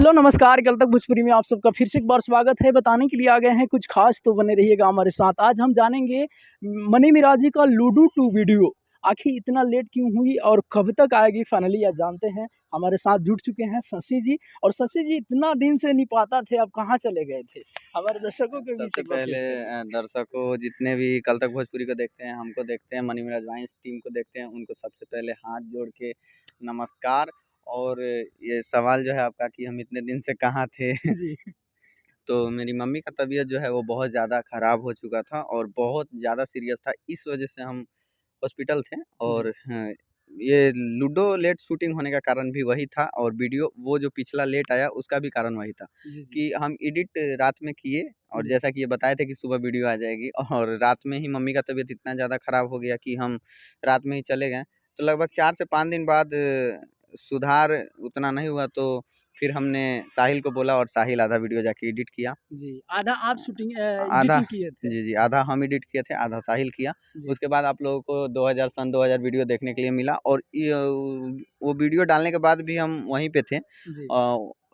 Hello नमस्कार, कल तक भोजपुरी में आप सबका फिर से एक बार स्वागत है। बताने के लिए आ गए हैं कुछ खास, तो बने रहिएगा हमारे साथ। आज हम जानेंगे मनी मिराजी का लूडो 2 वीडियो आखिर इतना लेट क्यों हुई और कब तक आएगी, फाइनली आज जानते हैं। हमारे साथ जुड़ चुके हैं शशि जी। और शशि जी, इतना दिन से नहीं पाता थे, अब कहाँ चले गए थे? हमारे दर्शकों के बीच सबसे पहले दर्शकों जितने भी कल तक भोजपुरी को देखते हैं, हमको देखते हैं, मनी मिराज वाइन्स टीम को देखते हैं, उनको सबसे पहले हाथ जोड़ के नमस्कार। और ये सवाल जो है आपका कि हम इतने दिन से कहाँ थे जी। तो मेरी मम्मी का तबीयत जो है वो बहुत ज़्यादा ख़राब हो चुका था और बहुत ज़्यादा सीरियस था, इस वजह से हम हॉस्पिटल थे। और हाँ, ये लूडो लेट शूटिंग होने का कारण भी वही था और वीडियो वो जो पिछला लेट आया उसका भी कारण वही था जी। कि हम एडिट रात में किए और जैसा कि ये बताए थे कि सुबह वीडियो आ जाएगी और रात में ही मम्मी का तबीयत इतना ज़्यादा ख़राब हो गया कि हम रात में ही चले गए। तो लगभग 4 से 5 दिन बाद सुधार उतना नहीं हुआ, तो फिर हमने साहिल को बोला और साहिल आधा वीडियो जाके एडिट किया। जी, आधा आप शूटिंग आधा एडिटिंग किए थे? जी, आधा हम एडिट किए थे, आधा साहिल किया। जी। उसके बाद आप लोगों को 2000 वीडियो देखने के लिए मिला और वो वीडियो डालने के बाद भी हम वहीं पे थे। जी।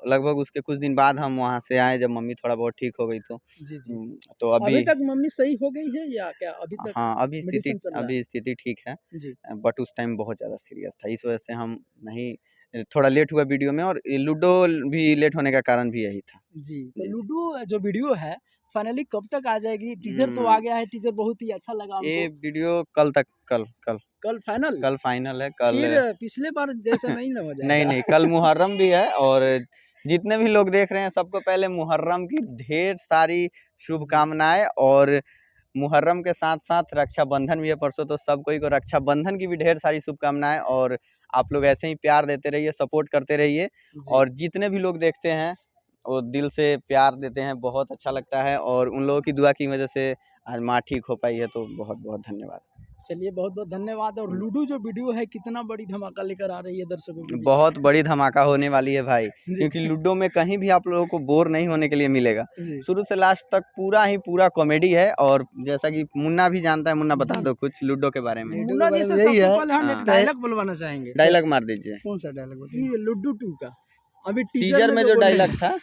लगभग उसके कुछ दिन बाद हम वहाँ से आए जब मम्मी थोड़ा बहुत ठीक हो गई तो। जी। जी। तो अभी अभी तक मम्मी सही हो गई है या क्या अभी तक हाँ, मेडिसिन चल रहा है? अभी स्थिति ठीक है। जी। बट उस टाइम बहुत ज़्यादा सीरियस था, इस वजह से हम नहीं थोड़ा लेट हुआ वीडियो में और ये लूडो भी लेट होने का कारण भी यही था। जी, तो जी, जी। लूडो जो वीडियो है फाइनली कब तक आ जाएगी? टीज़र तो आ उम, गया है, टीज़र बहुत ही अच्छा लगा ये हमको। वीडियो कल तक कल फाइनल? कल फाइनल है। कल फिर पिछले बार जैसा नहीं ना हो नहीं, जाएगा? नहीं, कल मुहर्रम भी है और जितने भी लोग देख रहे हैं सबको पहले मुहर्रम की ढेर सारी जी। शुभकामनाएँ। और मुहर्रम के साथ-साथ रक्षाबंधन भी है परसों, तो सब कोई को रक्षाबंधन की भी ढेर सारी शुभकामनाएँ। और आप लोग ऐसे ही प्यार देते रहिए, सपोर्ट करते रहिए जी। और जितने भी लोग देखते हैं, वो दिल से प्यार देते हैं, बहुत अच्छा लगता है और उन लोगों की दुआ की वजह से आज माँ ठीक हो पाई है, तो बहुत-बहुत धन्यवाद। चलिए, बहुत-बहुत धन्यवाद। और लूडो जो वीडियो है कितना बड़ी धमाका लेकर आ रही है दर्शकों के बीच? बहुत बड़ी धमाका होने वाली है भाई, जी। क्योंकि लूडो में कहीं भी आप लोगों को बोर नहीं होने के लिए मिलेगा। जी। शुरू से लास्ट तक पूरा ही पूरा कॉमेडी है और जैसा कि मुन्ना भी जानता है, मुन्ना बता जी। दो कुछ लूडो के बारे में। मुन्ना जी से सबसे पहले हम एक हाँ, डायलॉग बुलवाना चाहेंगे। डायलॉग मार दीजिए। कौन-सा डायलॉग बताइए? ये लूडो 2 का। अभी टीज़र टीजर में में जो जो बोले डायलॉग हैं। था,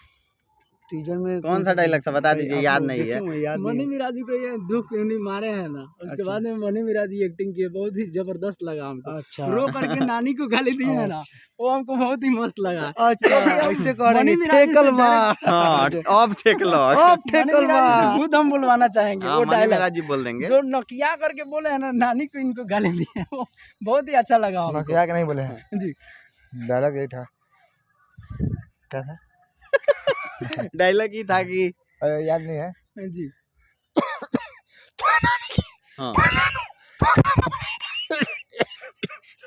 टीजर में कौन सा डायलॉग था बता दीजिए, याद नहीं है। मनी मिराजी को ये दुख नहीं मारे हैं ना, उसके बाद में मनी मिराजी एक्टिंग की है, बहुत ही जबरदस्त लगा हमको। अच्छा। रो करके नानी को गाली दी है ना, वो हमको बहुत ही मस्त लगा। अच्छा, तो अभी ऐसे हम कह रहे मनी हैं, मिराजी से ठेकल बा। डायरेक्ट हाँ, अब ठेक लो। अब मनी ठेकल बा। मिराजी से खुद हम बुलवाना चाहेंगे हाँ, वो मनी डायलॉग मेराज जी बोल देंगे। जो नकिया करके बोले हैं ना, नानी को इनको गाली दी है, वो बहुत ही अच्छा लगा हमको। नकिया के नहीं बोले हैं, जी। डायलॉग यही था। क्या था? डायलॉग ही था कि याद नहीं है। जी। हाँ,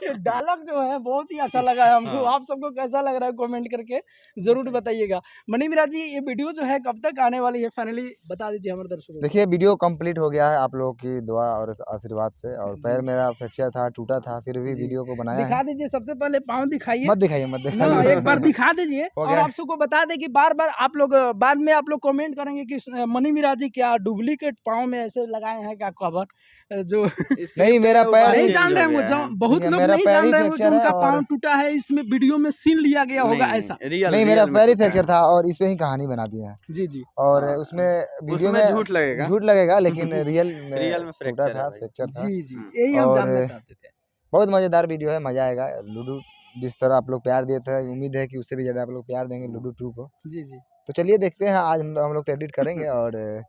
ये डायलॉग जो है बहुत ही अच्छा लगा है हमको। हाँ। आप सबको कैसा लग रहा है कमेंट करके ज़रूर बताइएगा। मनी मिराज जी, ये वीडियो जो है कब तक आने वाली है, फाइनली बता दीजिए हमारे दर्शकों को। देखिए, वीडियो कंप्लीट हो गया है आप लोगों की दुआ और आशीर्वाद से। और जी। पैर मेरा फ्रैक्चर था, टूटा था, फिर भी जी। वीडियो को बनाया है। दिखा दीजिए, सबसे पहले पाँव दिखाइए। मत दिखाइए, मत ना दिखाइए। एक बार दिखा दीजिए। हो और गया। आप सबको बता दें कि बार-बार आप लोग बाद में आप लोग कमेंट करेंगे कि मनी मिराज जी क्या डुप्लीकेट पाँव में ऐसे लगाए हैं क्या कवर? जो नहीं, मेरा पैर नहीं ही जान रहे होंगे, जो बहुत देखिए, लोग मेरा नहीं पैर जान ही रहे होंगे कि फ्रैक्चर है उनका और पाँव टूटा है, इसमें वीडियो में सीन लिया गया होगा नहीं, ऐसा। नहीं, मेरा रियल पैर ही में टूटा फ्रैक्चर है। था और इस पे ही कहानी बना दी है। जी, जी। और हाँ, उसमें वीडियो उसमें में झूठ लगेगा, लेकिन जी। रियल रियल में में टूटा फ्रैक्चर है था, भाई। फ्रैक्चर था। जी, जी। यही हम और जानना चाहते थे। बहुत मज़ेदार वीडियो है, मज़ा आएगा। लूडो जिस तरह आप लोग प्यार दिए थे, उम्मीद है कि उससे भी ज़्यादा आप लोग प्यार देंगे लूडो 2 को। जी, जी। तो चलिए देखते हैं, आज हम लोग तो एडिट करेंगे और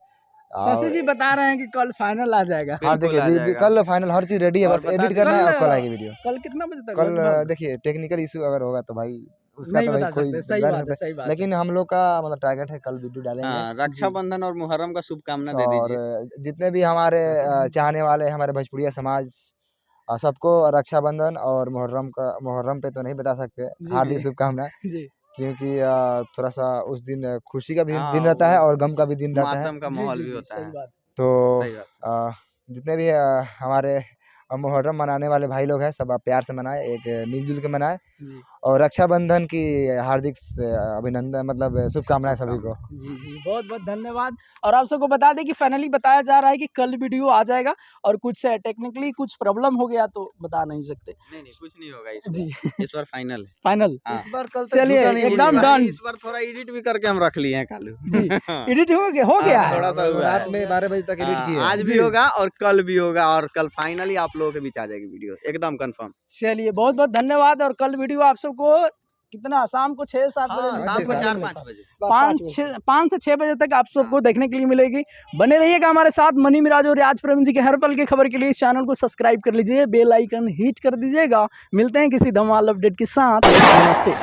शशि जी बता रहे हैं कि कल फाइनल आ जाएगा। हाँ, बिल्कुल आ देखिए जाएगा। कल फाइनल हर चीज़ रेडी है, और बस बता एडिट करना है और कल आएगी कल वीडियो। कल कितना बजे तक कल लगभग? देखिए, टेक्निकल इश्यू अगर होगा तो भाई उसका नहीं तो भाई बता कोई सकते, सही बता नहीं बात है, सकता। सही बात है। लेकिन हम लोग का मतलब टारगेट है कल वीडियो डालेंगे। हाँ, जी। रक्षाबंधन और मुहर्रम का शुभकामना दे और दीजिए। जितने भी हमारे चाहने वाले हमारे भोजपुरिया समाज सबको रक्षाबंधन और मुहर्रम पे तो नहीं बता सकते जी, हार्दिक जी। शुभकामनाएं, जी। क्योंकि थोड़ा-सा उस दिन खुशी का भी दिन हाँ, रहता है वो और गम का भी दिन रहता है। मातम का जी, माहौल जी, भी जी, होता सही है। बात है। तो सही बात है। जितने भी हमारे मुहर्रम मनाने वाले भाई लोग हैं, सब आप प्यार से मनाएँ, एक मिल-जुल के मनाएँ। जी। और रक्षाबंधन की हार्दिक अभिनंदन, मतलब शुभकामनाएं सभी को। जी जी, बहुत बहुत धन्यवाद। और आप सबको बता दें कि फाइनली बताया जा रहा है कि कल वीडियो आ जाएगा, और कुछ टेक्निकली कुछ प्रॉब्लम हो गया तो बता नहीं सकते। नहीं नहीं, कुछ नहीं होगा इस जी बार। इस बार फाइनल है। फाइनल। हाँ। इस बार कल तक चलिए झूठा नहीं एकदम बोलिएगा। डन। इस बार थोड़ा एडिट भी करके हम रख लिए हैं कालू। जी हाँ। एडिट हो गया हाँ, है। थोड़ा सा हुआ रात है। में 12 बजे तक एडिट हाँ, किए। आज भी जी। होगा और कल भी होगा, और कल फाइनली आप लोगों के बीच आ जाएगी वीडियो, एकदम कंफर्म। चलिए बहुत बहुत धन्यवाद। और कल वीडियो आप सबको कितना, शाम को 6-7 हाँ, बजे, शाम को 6-7 4-5 बजे। 5 से 6 बजे तक आप सबको देखने के लिए मिलेगी। बने रहिएगा हमारे साथ मनी मिराज और राज प्रेम जी के हर पल की खबर के लिए। इस चैनल को सब्सक्राइब कर लीजिए, बेल आइकन हिट कर दीजिएगा। मिलते हैं किसी धमाल अपडेट के साथ। नमस्ते।